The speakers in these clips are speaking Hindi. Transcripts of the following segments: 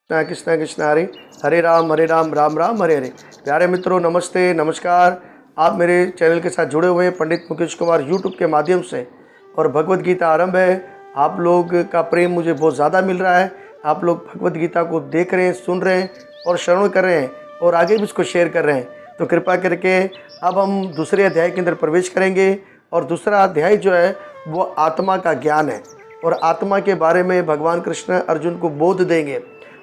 कृष्णा कृष्णा हरे हरे राम राम राम हरे हरे। प्यारे मित्रों, नमस्ते नमस्कार। आप मेरे चैनल के साथ जुड़े हुए हैं पंडित मुकेश कुमार यूट्यूब के माध्यम से, और भगवत गीता आरंभ है। आप लोग का प्रेम मुझे बहुत ज़्यादा मिल रहा है। आप लोग भगवत गीता को देख रहे हैं, सुन रहे हैं और श्रवण कर रहे हैं, और आगे भी इसको शेयर कर रहे हैं। तो कृपा करके अब हम दूसरे अध्याय के अंदर प्रवेश करेंगे, और दूसरा अध्याय जो है वो आत्मा का ज्ञान है, और आत्मा के बारे में भगवान कृष्ण अर्जुन को बोध देंगे।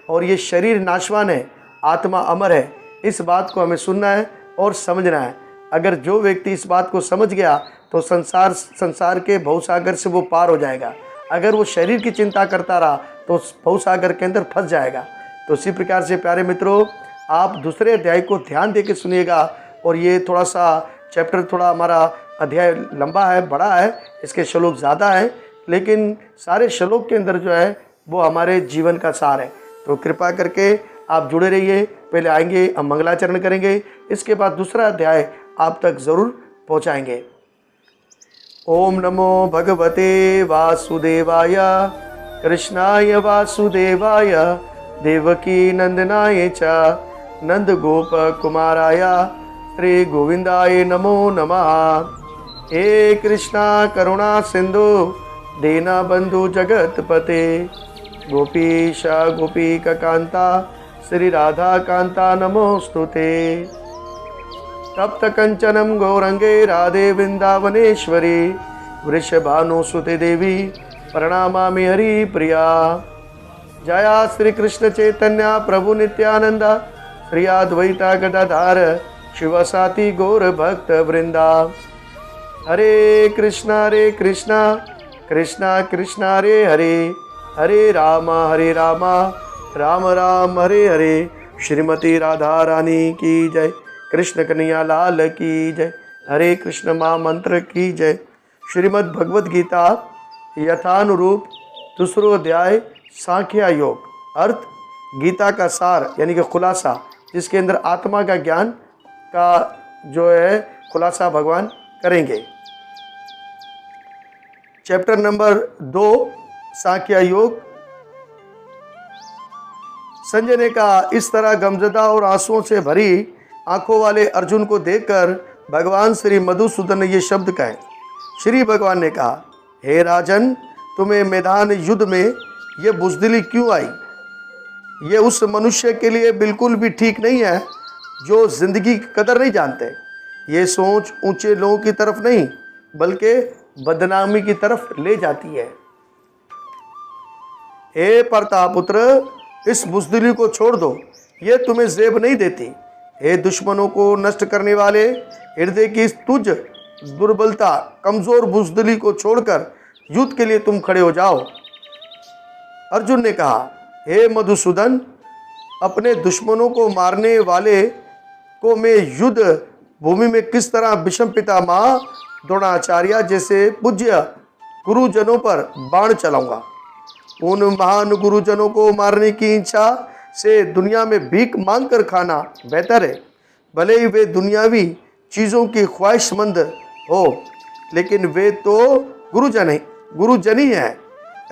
और ये शरीर नाशवान है, आत्मा अमर है। इस बात को हमें सुनना है और समझना है। अगर जो व्यक्ति इस बात को समझ गया तो संसार के भवसागर से वो पार हो जाएगा। अगर वो शरीर की चिंता करता रहा तो उस भवसागर के अंदर फंस जाएगा। तो इसी प्रकार से प्यारे मित्रों, आप दूसरे अध्याय को ध्यान दे के सुनिएगा। और ये थोड़ा सा चैप्टर, थोड़ा हमारा अध्याय लंबा है, बड़ा है, इसके श्लोक ज़्यादा है, लेकिन सारे श्लोक के अंदर जो है वो हमारे जीवन का सार है। तो कृपा करके आप जुड़े रहिए। पहले आएंगे, हम मंगलाचरण करेंगे, इसके बाद दूसरा अध्याय आप तक ज़रूर पहुंचाएंगे। ओम नमो भगवते वासुदेवाय कृष्णाय वासुदेवाय देवकी नंदनाय च नंद गोप कुमाराय श्री गोविंदाय नमो नमः। हे कृष्णा करुणा सिंधु दीना बंधु जगतपते गोपीशा गोपीका कांता श्री राधा कांता नमोस्तुते। तप्त कंचनम गौरंगे राधे वृंदावनेश्वरी वृषभानुसुते देवी प्रणामामि हरि प्रिया। जया श्री कृष्ण चैतन्य प्रभु नित्यानंद श्री अद्वैता गदाधार शिवसाती गौर भक्त वृंदा। हरे कृष्णा कृष्णा कृष्णा हरे हरे, हरे राम राम राम हरे हरे। श्रीमती राधा रानी की जय, कृष्ण कन्हैया लाल की जय, हरे कृष्ण महामंत्र की जय। श्रीमद् भगवद गीता यथानुरूप दूसरो अध्याय सांख्य योग, अर्थ गीता का सार यानी कि खुलासा, जिसके अंदर आत्मा का ज्ञान का जो है खुलासा भगवान करेंगे। चैप्टर नंबर 2 सांख्य योग। संजय ने कहा, इस तरह गमजदा और आंसुओं से भरी आंखों वाले अर्जुन को देखकर भगवान श्री मधुसूदन ने ये शब्द कहे। श्री भगवान ने कहा, हे राजन, तुम्हें मैदान युद्ध में ये बुज़दिली क्यों आई? ये उस मनुष्य के लिए बिल्कुल भी ठीक नहीं है जो जिंदगी की कदर नहीं जानते। ये सोच ऊंचे लोगों की तरफ नहीं बल्कि बदनामी की तरफ ले जाती है। हे प्रतापपुत्र, इस बुज़दिली को छोड़ दो, ये तुम्हें जेब नहीं देती। हे दुश्मनों को नष्ट करने वाले, हृदय की तुझ दुर्बलता, कमजोर बुज़दिली को छोड़कर युद्ध के लिए तुम खड़े हो जाओ। अर्जुन ने कहा, हे मधुसूदन, अपने दुश्मनों को मारने वाले को मैं युद्ध भूमि में किस तरह विषम पितामह द्रोणाचार्य जैसे पूज्य गुरुजनों पर बाण चलाऊंगा। उन महान गुरुजनों को मारने की इच्छा से दुनिया में भीख मांग कर खाना बेहतर है। भले ही वे दुनियावी चीज़ों की ख्वाहिशमंद हो, लेकिन वे तो गुरुजन ही हैं।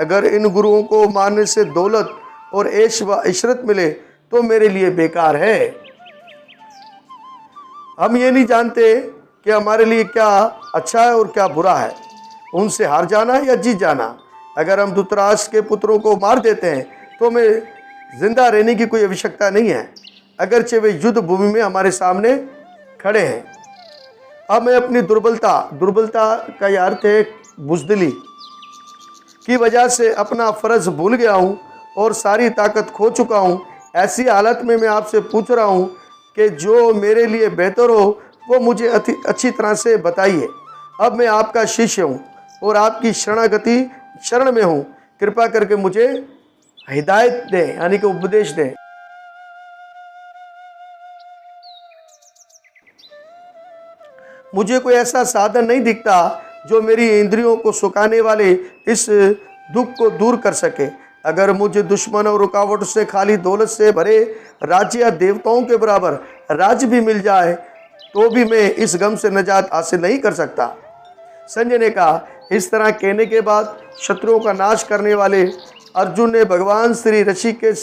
अगर इन गुरुओं को मारने से दौलत और ऐश व इशरत मिले तो मेरे लिए बेकार है। हम ये नहीं जानते कि हमारे लिए क्या अच्छा है और क्या बुरा है, उनसे हार जाना या जीत जाना। अगर हम धृतराष्ट्र के पुत्रों को मार देते हैं तो हमें जिंदा रहने की कोई आवश्यकता नहीं है, अगरचे वे युद्ध भूमि में हमारे सामने खड़े हैं। अब मैं अपनी दुर्बलता का यह अर्थ है बुज़दिली की वजह से अपना फ़र्ज भूल गया हूँ और सारी ताकत खो चुका हूँ। ऐसी हालत में मैं आपसे पूछ रहा हूँ कि जो मेरे लिए बेहतर हो वो मुझे अच्छी तरह से बताइए। अब मैं आपका शिष्य हूँ और आपकी शरण में हूँ। कृपा करके मुझे हिदायत दें, यानी कि उपदेश दें। मुझे कोई ऐसा साधन नहीं दिखता जो मेरी इंद्रियों को सुखाने वाले इस दुख को दूर कर सके। अगर मुझे दुश्मन और रुकावट से खाली दौलत से भरे राज्य या देवताओं के बराबर राज्य भी मिल जाए तो भी मैं इस गम से निजात हासिल नहीं कर सकता। संजय ने कहा, इस तरह कहने के बाद शत्रुओं का नाश करने वाले अर्जुन ने भगवान श्री ऋषिकेश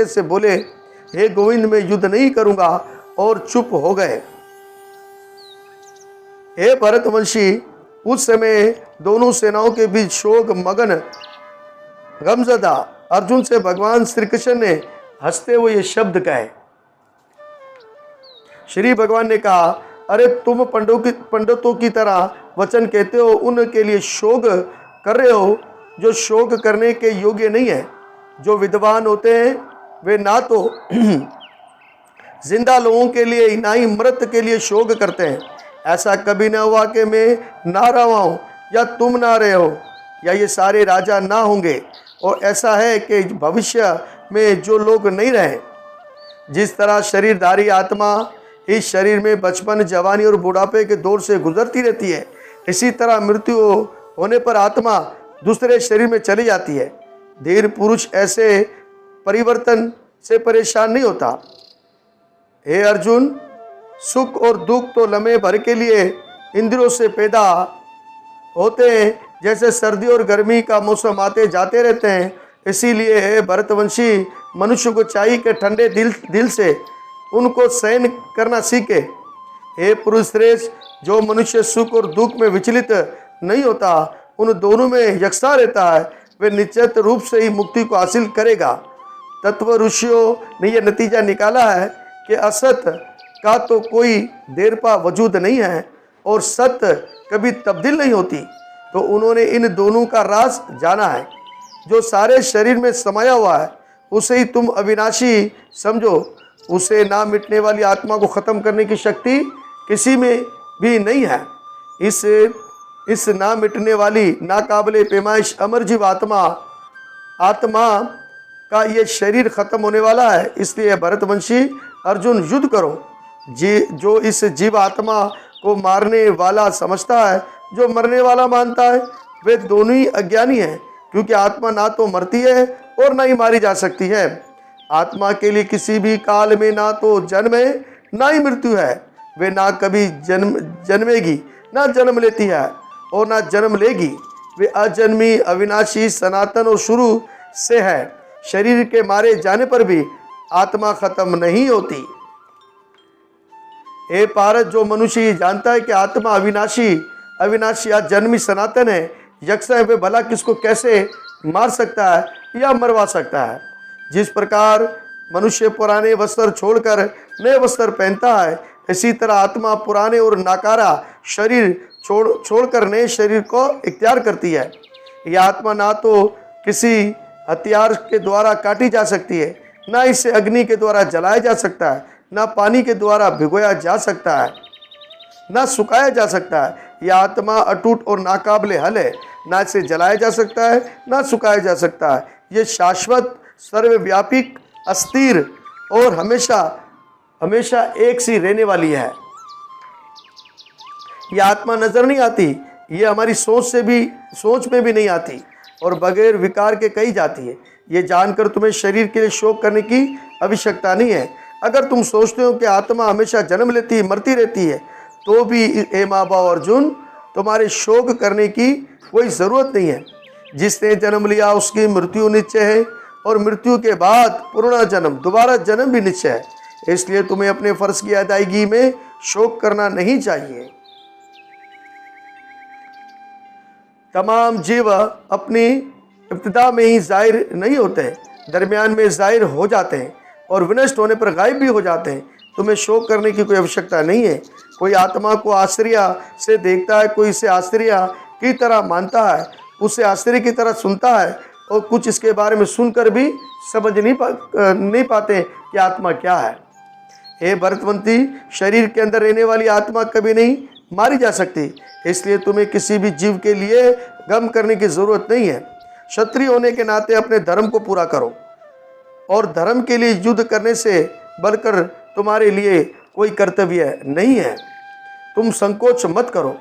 से बोले, हे गोविंद, मैं युद्ध नहीं करूंगा, और चुप हो गए। हे भरतवंशी, उस समय दोनों सेनाओं के बीच शोक मगन गमज़दा अर्जुन से भगवान श्री कृष्ण ने हंसते हुए ये शब्द कहे। श्री भगवान ने कहा, अरे तुम पंडितों की तरह वचन कहते हो, उनके लिए शोक कर रहे हो जो शोक करने के योग्य नहीं है। जो विद्वान होते हैं वे ना तो जिंदा लोगों के लिए ना ही मृत के लिए शोक करते हैं। ऐसा कभी ना हुआ कि मैं ना रहा हूँ या तुम ना रहे हो या ये सारे राजा ना होंगे, और ऐसा है कि भविष्य में जो लोग नहीं रहे। जिस तरह शरीरधारी आत्मा इस शरीर में बचपन, जवानी और बुढ़ापे के दौर से गुजरती रहती है, इसी तरह मृत्यु होने पर आत्मा दूसरे शरीर में चली जाती है। धीर पुरुष ऐसे परिवर्तन से परेशान नहीं होता। हे अर्जुन, सुख और दुख तो लम्हे भर के लिए इंद्रियों से पैदा होते हैं, जैसे सर्दी और गर्मी का मौसम आते जाते रहते हैं। इसीलिए हे भरतवंशी, मनुष्य को चाहिए कि ठंडे दिल से उनको सहन करना सीखे। हे पुरुष श्रेष्ठ, जो मनुष्य सुख और दुख में विचलित नहीं होता, उन दोनों में यकसा रहता है, वे निश्चित रूप से ही मुक्ति को हासिल करेगा। तत्व ऋषियों ने यह नतीजा निकाला है कि असत का तो कोई देर पा वजूद नहीं है और सत्य कभी तब्दील नहीं होती। तो उन्होंने इन दोनों का राज जाना है। जो सारे शरीर में समाया हुआ है उसे ही तुम अविनाशी समझो। उसे ना मिटने वाली आत्मा को ख़त्म करने की शक्ति किसी में भी नहीं है। इस ना मिटने वाली, नाकाबिले पैमाइश अमर जीव आत्मा का ये शरीर खत्म होने वाला है। इसलिए भरतवंशी अर्जुन, युद्ध करो। जो इस जीव आत्मा को मारने वाला समझता है, जो मरने वाला मानता है, वे दोनों ही अज्ञानी हैं, क्योंकि आत्मा ना तो मरती है और ना ही मारी जा सकती है। आत्मा के लिए किसी भी काल में ना तो जन्म है ना ही मृत्यु है। वे ना कभी जन्मेगी, ना जन्म लेती है और ना जन्म लेगी। वे अजन्मी, अविनाशी, सनातन और शुरू से है। शरीर के मारे जाने पर भी आत्मा खत्म नहीं होती। हे पारस, जो मनुष्य ये जानता है कि आत्मा अविनाशी अजन्मी सनातन है, यक्ष है, वे भला किसको कैसे मार सकता है या मरवा सकता है। जिस प्रकार मनुष्य पुराने वस्त्र छोड़कर नए वस्त्र पहनता है, इसी तरह आत्मा पुराने और नाकारा शरीर छोड़कर नए शरीर को इख्तियार करती है। यह आत्मा ना तो किसी हथियार के द्वारा काटी जा सकती है, ना इसे अग्नि के द्वारा जलाया जा सकता है, ना पानी के द्वारा भिगोया जा सकता है, ना सुखाया जा सकता है। यह आत्मा अटूट और नाकाबिले हल है, ना इसे जलाया जा सकता है, ना सुखाया जा सकता है। ये शाश्वत, सर्वव्यापी, अस्थिर और हमेशा एक सी रहने वाली है। यह आत्मा नजर नहीं आती, ये हमारी सोच में भी नहीं आती और बगैर विकार के कही जाती है। ये जानकर तुम्हें शरीर के लिए शोक करने की आवश्यकता नहीं है। अगर तुम सोचते हो कि आत्मा हमेशा जन्म लेती है, मरती रहती है, तो भी हे माँ बाप अर्जुन, तुम्हारे शोक करने की कोई ज़रूरत नहीं है। जिसने जन्म लिया उसकी मृत्यु निश्चय है, और मृत्यु के बाद पुनर्जन्म, दोबारा जन्म भी निश्चय है। इसलिए तुम्हें अपने फर्ज की अदायगी में शोक करना नहीं चाहिए। तमाम जीव अपनी इब्तिदा में ही जाहिर नहीं होते हैं, दरमियान में जाहिर हो जाते हैं और विनष्ट होने पर गायब भी हो जाते हैं। तुम्हें शोक करने की कोई आवश्यकता नहीं है। कोई आत्मा को आश्चर्य से देखता है, कोई इसे आश्चर्य की तरह मानता है, उसे आश्चर्य की तरह सुनता है, और कुछ इसके बारे में सुनकर भी समझ नहीं पाते कि आत्मा क्या है। हे भरतवंती, शरीर के अंदर रहने वाली आत्मा कभी नहीं मारी जा सकती। इसलिए तुम्हें किसी भी जीव के लिए गम करने की ज़रूरत नहीं है। क्षत्रिय होने के नाते अपने धर्म को पूरा करो, और धर्म के लिए युद्ध करने से बढ़कर तुम्हारे लिए कोई कर्तव्य नहीं है। तुम संकोच मत करो।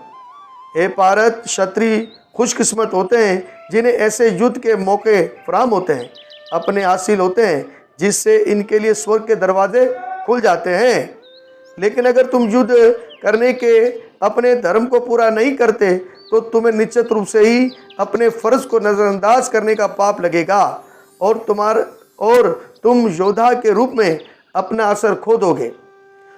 हे पारत, क्षत्रिय खुशकिस्मत होते हैं जिन्हें ऐसे युद्ध के मौके फराहम होते हैं, अपने हासिल होते हैं, जिससे इनके लिए स्वर्ग के दरवाजे खुल जाते हैं। लेकिन अगर तुम युद्ध करने के अपने धर्म को पूरा नहीं करते, तो तुम्हें निश्चित रूप से ही अपने फर्ज को नजरअंदाज करने का पाप लगेगा और तुम योद्धा के रूप में अपना असर खो दोगे।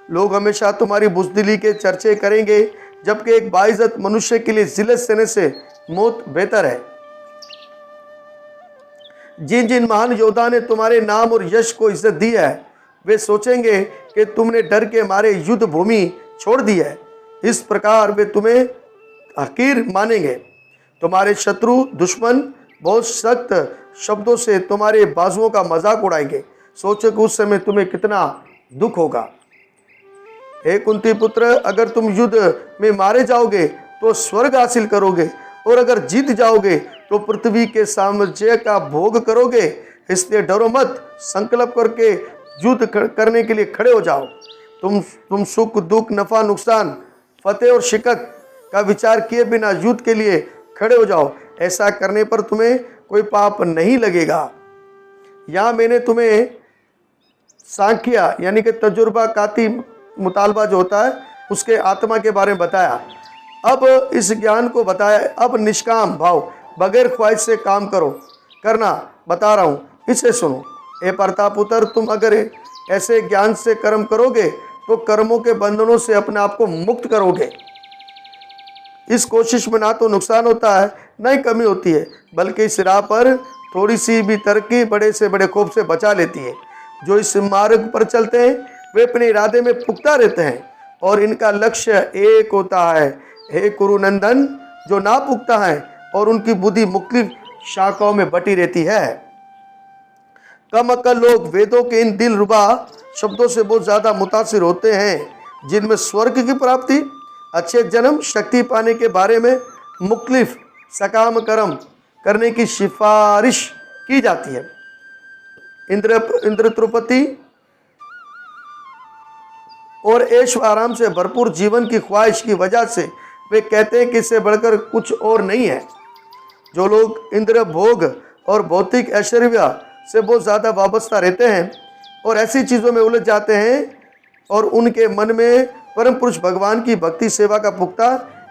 लोग हमेशा तुम्हारी बुज़दिली के चर्चे करेंगे, जबकि एक बाइज्जत मनुष्य के लिए जिल्लत सहने से मौत बेहतर है। जिन जिन महान योद्धा ने तुम्हारे नाम और यश को इज्जत दी है, वे सोचेंगे कि तुमने डर के मारे युद्ध भूमि छोड़ दी है। इस प्रकार वे तुम्हें हकीर मानेंगे। तुम्हारे शत्रु दुश्मन बहुत सख्त शब्दों से तुम्हारे बाजुओं का मजाक उड़ाएंगे। सोचो कि उस समय तुम्हें कितना दुख होगा। हे कुंती पुत्र, अगर तुम युद्ध में मारे जाओगे तो स्वर्ग हासिल करोगे, और अगर जीत जाओगे तो पृथ्वी के साम्राज्य का भोग करोगे। इसलिए डरो मत, संकल्प करके युद्ध करने के लिए खड़े हो जाओ। तुम सुख दुख नफा नुकसान फतेह और शिकत का विचार किए बिना युद्ध के लिए खड़े हो जाओ। ऐसा करने पर तुम्हें कोई पाप नहीं लगेगा। यहाँ मैंने तुम्हें सांख्या यानी कि तजुर्बा काती मुतालबा जो होता है उसके आत्मा के बारे में बताया। अब इस ज्ञान को बताया। अब निष्काम भाव बगैर ख्वाहिश से काम करना बता रहा हूँ, इसे सुनो। ए प्रतापुत्र, तुम अगर ऐसे ज्ञान से कर्म करोगे तो कर्मों के बंधनों से अपने आप को मुक्त करोगे। इस कोशिश में ना तो नुकसान होता है ना ही कमी होती है, बल्कि इस राह पर थोड़ी सी भी तरक्की बड़े से बड़े खौफ से बचा लेती है। जो इस मार्ग पर चलते हैं वे अपने इरादे में पुख्ता रहते हैं और इनका लक्ष्य एक होता है। हे कुरुनंदन, जो ना पुख्ता है और उनकी बुद्धि मुख्तलिफ शाखाओं में बटी रहती है। कम अक्ल लोग वेदों के इन दिलरुबा शब्दों से बहुत ज़्यादा मुतासिर होते हैं, जिनमें स्वर्ग की प्राप्ति, अच्छे जन्म, शक्ति पाने के बारे में मुख्तलिफ सकाम कर्म करने की सिफारिश की जाती है। इंद्रत्रुपति और ऐश आराम से भरपूर जीवन की ख्वाहिश की वजह से वे कहते हैं कि इससे बढ़कर कुछ और नहीं है। जो लोग इंद्र भोग और भौतिक ऐश्वर्य से बहुत ज़्यादा वाबस्ता रहते हैं और ऐसी चीज़ों में उलझ जाते हैं और उनके मन में परम पुरुष भगवान की भक्ति सेवा का पुख्ता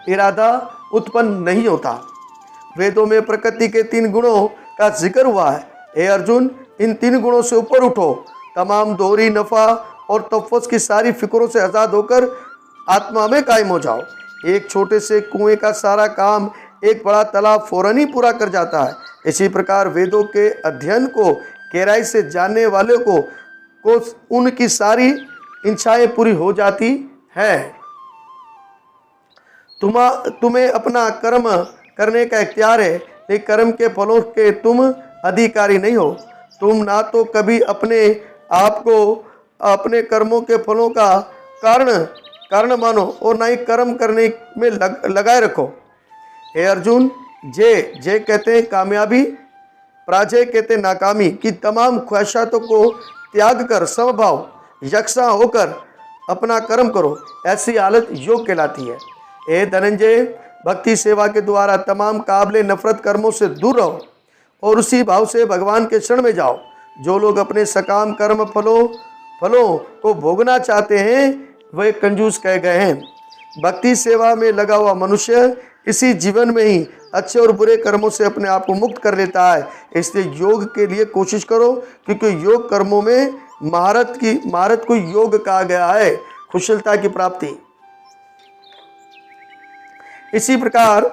इरादा उत्पन्न नहीं होता। वेदों में प्रकृति के 3 गुणों का जिक्र हुआ है। हे अर्जुन, इन 3 गुणों से ऊपर उठो। तमाम दोहरी नफ़ा और तफस की सारी फिक्रों से आज़ाद होकर आत्मा में कायम हो जाओ। एक छोटे से कुएं का सारा काम एक बड़ा तालाब फौरन ही पूरा कर जाता है। इसी प्रकार वेदों के अध्ययन को गहराई से जानने वाले को उनकी सारी इच्छाएं पूरी हो जाती है। तुम्हें अपना कर्म करने का इख्तियार है, लेकिन कर्म के फलों के तुम अधिकारी नहीं हो। तुम ना तो कभी अपने आप को अपने कर्मों के फलों का कारण मानो और ना ही कर्म करने में लगाए रखो। हे अर्जुन, जे कहते हैं कामयाबी, पराजय कहते हैं नाकामी की तमाम ख्वाहिशातों को त्याग कर समभाव यकसा होकर अपना कर्म करो। ऐसी हालत योग कहलाती है। हे धनंजय, भक्ति सेवा के द्वारा तमाम काबिले नफरत कर्मों से दूर रहो और उसी भाव से भगवान के शरण में जाओ। जो लोग अपने सकाम कर्म फलों को भोगना चाहते हैं वे कंजूस कहे गए हैं। भक्ति सेवा में लगा हुआ मनुष्य इसी जीवन में ही अच्छे और बुरे कर्मों से अपने आप को मुक्त कर लेता है। इसलिए योग के लिए कोशिश करो, क्योंकि योग कर्मों में महारत को योग कहा गया है, कुशलता की प्राप्ति। इसी प्रकार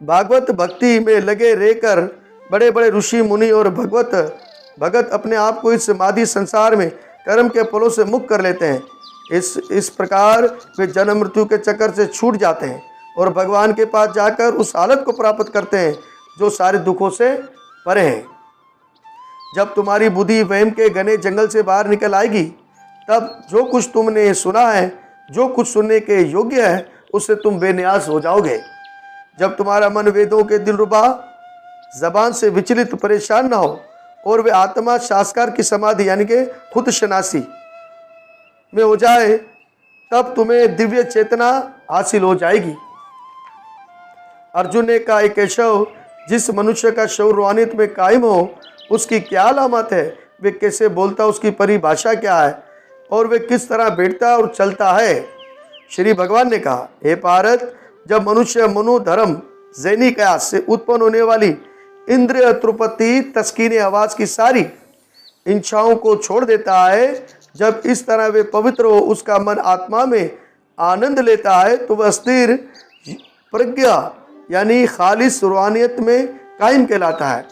भागवत भक्ति में लगे रहकर बड़े बड़े ऋषि मुनि और भगत अपने आप को इस मादी संसार में कर्म के फलों से मुक्त कर लेते हैं। इस प्रकार वे जन्म मृत्यु के चक्कर से छूट जाते हैं और भगवान के पास जाकर उस हालत को प्राप्त करते हैं जो सारे दुखों से परे हैं। जब तुम्हारी बुद्धि वहम के घने जंगल से बाहर निकल आएगी, तब जो कुछ तुमने सुना है, जो कुछ सुनने के योग्य है, उससे तुम बेनियाज हो जाओगे। जब तुम्हारा मन वेदों के दिलरुबा जबान से विचलित परेशान ना हो और वे आत्मा शास्कार की समाधि यानी कि खुद शनासी में हो जाए, तब तुम्हें दिव्य चेतना हासिल हो जाएगी। अर्जुन ने कहा, एक केशव, जिस मनुष्य का शौर रूहानियत में कायम हो उसकी क्या अलामत है? वे कैसे बोलता, उसकी परिभाषा क्या है और वे किस तरह बैठता और चलता है? श्री भगवान ने कहा, हे पारत, जब मनुष्य मनोधर्म ज़हनी कयास से उत्पन्न होने वाली इंद्रिय तृप्ति तस्कीन आवाज़ की सारी इच्छाओं को छोड़ देता है। जब इस तरह वे पवित्र हो, उसका मन आत्मा में आनंद लेता है, तो वह स्थिर प्रज्ञा यानी खालिस रूहानियत में कायम कहलाता है।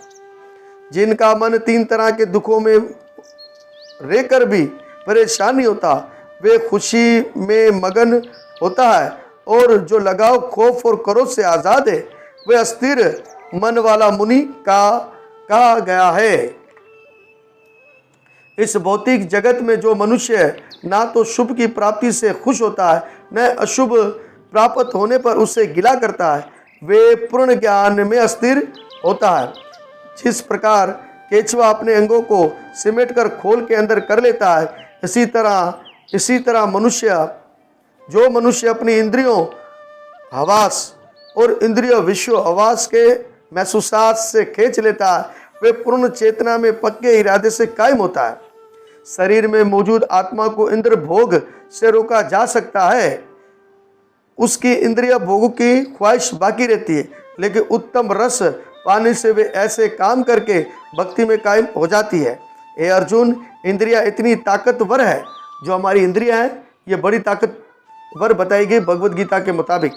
जिनका मन 3 तरह के दुखों में रहकर भी परेशान नहीं होता, वे खुशी में मगन होता है, और जो लगाव खौफ और क्रोध से आज़ाद है, वे अस्थिर मन वाला मुनि का कहा गया है। इस भौतिक जगत में जो मनुष्य ना तो शुभ की प्राप्ति से खुश होता है, न अशुभ प्राप्त होने पर उससे गिला करता है, वे पूर्ण ज्ञान में अस्थिर होता है। जिस प्रकार केचुआ अपने अंगों को सिमट कर खोल के अंदर कर लेता है, इसी तरह मनुष्य अपनी इंद्रियों हवास और इंद्रिय विश्व हवास के महसूसात से खींच लेता है, वे पूर्ण चेतना में पक्के इरादे से कायम होता है। शरीर में मौजूद आत्मा को इंद्र भोग से रोका जा सकता है, उसकी इंद्रिय भोग की ख्वाहिश बाकी रहती है, लेकिन उत्तम रस पाने से वे ऐसे काम करके भक्ति में कायम हो जाती है। हे अर्जुन, इंद्रियां इतनी ताकतवर है, जो हमारी इंद्रियां हैं ये बड़ी ताकतवर बताई गई भगवद गीता के मुताबिक।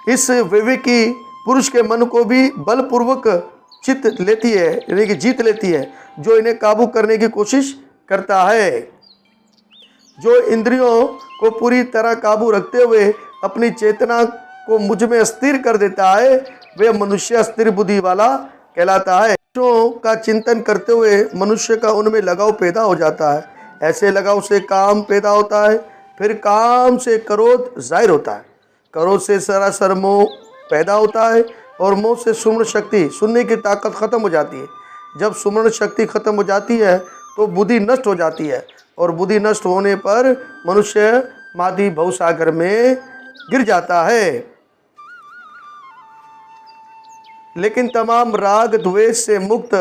इस विवेकी पुरुष के मन को भी बलपूर्वक चित लेती है, यानी कि जीत लेती है, जो इन्हें काबू करने की कोशिश करता है। जो इंद्रियों को पूरी तरह काबू रखते हुए अपनी चेतना को मुझ में स्थिर कर देता है, वे मनुष्य स्थिर बुद्धि वाला कहलाता है। का चिंतन करते हुए मनुष्य का उनमें लगाव पैदा हो जाता है। ऐसे लगाव से काम पैदा होता है, फिर काम से क्रोध जाहिर होता है, क्रोध से सरासर मोह पैदा होता है, और मोह से सुमरण शक्ति, सुनने की ताकत खत्म हो जाती है। जब सुमरण शक्ति खत्म हो जाती है तो बुद्धि नष्ट हो जाती है, और बुद्धि नष्ट होने पर मनुष्य मादी भवसागर में गिर जाता है। लेकिन तमाम राग द्वेष से मुक्त,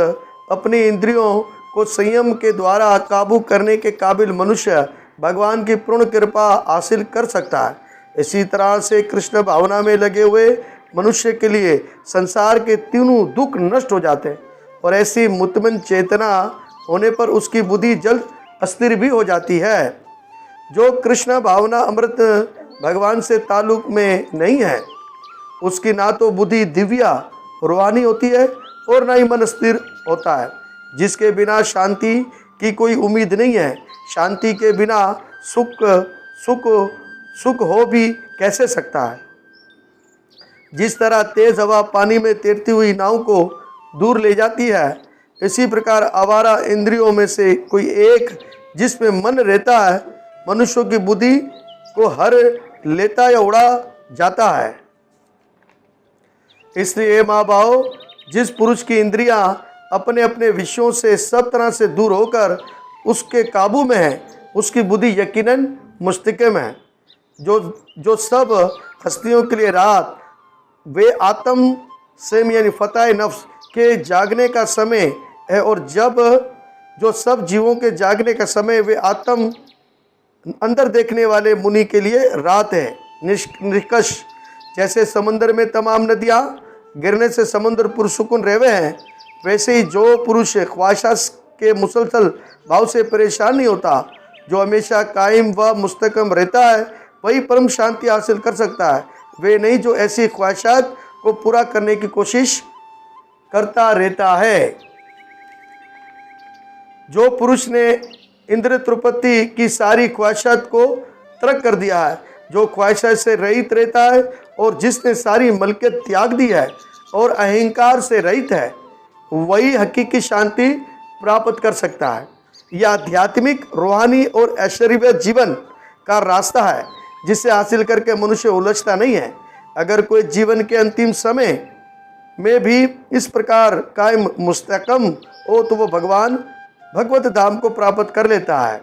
अपनी इंद्रियों को संयम के द्वारा काबू करने के काबिल मनुष्य भगवान की पूर्ण कृपा हासिल कर सकता है। इसी तरह से कृष्ण भावना में लगे हुए मनुष्य के लिए संसार के तीनों दुख नष्ट हो जाते हैं, और ऐसी मुतमिन चेतना होने पर उसकी बुद्धि जल्द अस्थिर भी हो जाती है। जो कृष्ण भावना अमृत भगवान से ताल्लुक में नहीं है, उसकी ना तो बुद्धि दिव्या रूहानी होती है, और ना ही मन स्थिर होता है। जिसके बिना शांति की कोई उम्मीद नहीं है, शांति के बिना सुख हो भी कैसे सकता है। जिस तरह तेज हवा पानी में तैरती हुई नाव को दूर ले जाती है, इसी प्रकार आवारा इंद्रियों में से कोई एक जिसमें मन रहता है, मनुष्यों की बुद्धि को हर लेता या उड़ा जाता है। इसलिए माँ बाप, जिस पुरुष की इंद्रियां अपने अपने विषयों से सब तरह से दूर होकर उसके काबू में है, उसकी बुद्धि यकीनन मुस्तकिम है। जो सब हस्तियों के लिए रात वे आत्म से यानी फतह नफ्स के जागने का समय है, और जब जो सब जीवों के जागने का समय वे आत्म अंदर देखने वाले मुनि के लिए रात है। निष्कर्ष, जैसे समंदर में तमाम नदियाँ गिरने से समुद्र पुरसुकून रहवे हैं, वैसे ही जो पुरुष ख्वाहिशात के मुसलसल भाव से परेशान नहीं होता, जो हमेशा कायम व मुस्तकम रहता है, वही परम शांति हासिल कर सकता है। वे नहीं जो ऐसी ख्वाहिशात को पूरा करने की कोशिश करता रहता है। जो पुरुष ने इंद्र तृप्ति की सारी ख्वाहिशात को तर्क कर दिया है, जो ख्वाहिशात से रहित रहता है, और जिसने सारी मलकियत त्याग दी है और अहंकार से रहित है, वही हकीकी शांति प्राप्त कर सकता है। यह आध्यात्मिक, रूहानी और ऐश्वर्य जीवन का रास्ता है, जिसे हासिल करके मनुष्य उलझता नहीं है। अगर कोई जीवन के अंतिम समय में भी इस प्रकार कायम मुस्तकम हो, तो वो भगवत धाम को प्राप्त कर लेता है।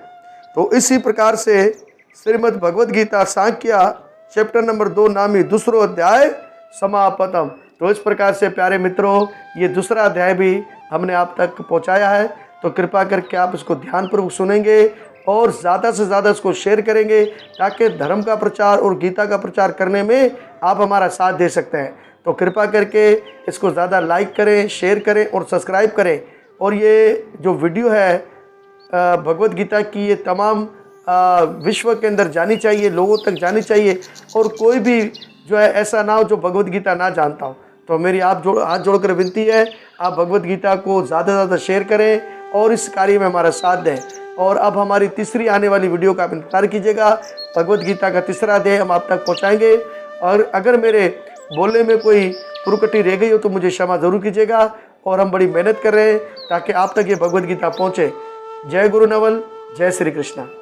तो इसी प्रकार से श्रीमद् भगवद गीता सांख्या चैप्टर नंबर 2 नामी दूसरो अध्याय समापतम। तो इस प्रकार से प्यारे मित्रों, ये दूसरा अध्याय भी हमने आप तक पहुंचाया है, तो कृपा करके आप इसको ध्यानपूर्वक सुनेंगे और ज़्यादा से ज़्यादा इसको शेयर करेंगे, ताकि धर्म का प्रचार और गीता का प्रचार करने में आप हमारा साथ दे सकते हैं। तो कृपा करके इसको ज़्यादा लाइक करें, शेयर करें और सब्सक्राइब करें। और ये जो वीडियो है भगवत गीता की, ये तमाम विश्व के अंदर जानी चाहिए, लोगों तक जानी चाहिए, और कोई भी जो है ऐसा ना हो जो भगवत गीता ना जानता हो। तो मेरी हाथ जोड़कर विनती है, आप भगवत गीता को ज़्यादा से ज़्यादा शेयर करें और इस कार्य में हमारा साथ दें। और अब हमारी तीसरी आने वाली वीडियो का आप इंतजार कीजिएगा। भगवत गीता का तीसरा अध्याय हम आप तक पहुँचाएँगे। और अगर मेरे बोलने में कोई त्रुटि रह गई हो तो मुझे क्षमा ज़रूर कीजिएगा। और हम बड़ी मेहनत कर रहे हैं ताकि आप तक ये भगवत गीता पहुँचे। जय गुरु नवल, जय श्री कृष्णा।